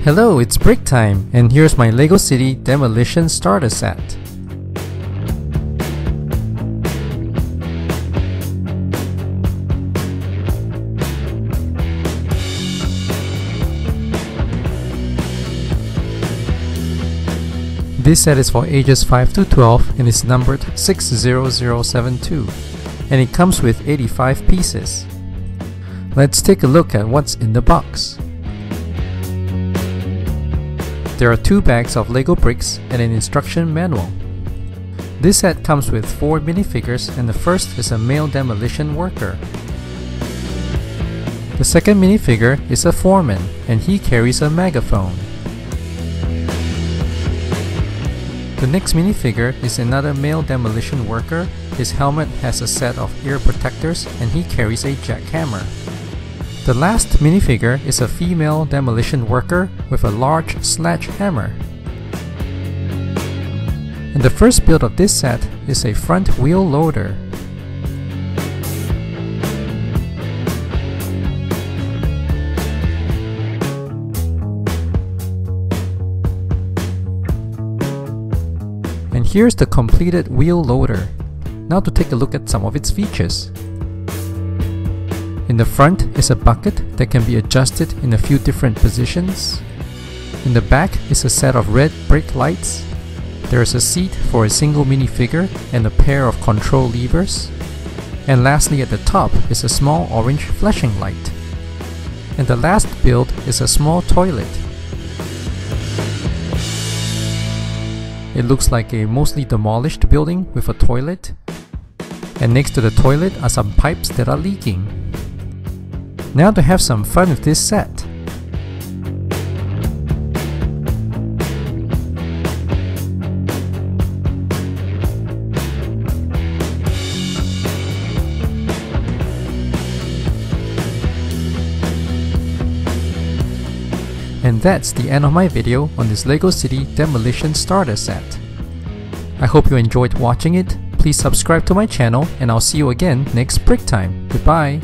Hello, it's break time, and here's my LEGO City Demolition starter set. This set is for ages 5 to 12 and is numbered 60072, and it comes with 85 pieces. Let's take a look at what's in the box. There are 2 bags of LEGO bricks and an instruction manual. This set comes with 4 minifigures, and the first is a male demolition worker. The second minifigure is a foreman, and he carries a megaphone. The next minifigure is another male demolition worker. His helmet has a set of ear protectors, and he carries a jackhammer. The last minifigure is a female demolition worker with a large sledgehammer. And the first build of this set is a front wheel loader. And here's the completed wheel loader. Now to take a look at some of its features. In the front is a bucket that can be adjusted in a few different positions. In the back is a set of red brake lights. There is a seat for a single minifigure and a pair of control levers. And lastly, at the top is a small orange flashing light. And the last build is a small toilet. It looks like a mostly demolished building with a toilet. And next to the toilet are some pipes that are leaking. Now to have some fun with this set. And that's the end of my video on this LEGO City Demolition starter set. I hope you enjoyed watching it. Please subscribe to my channel, and I'll see you again next break time. Goodbye!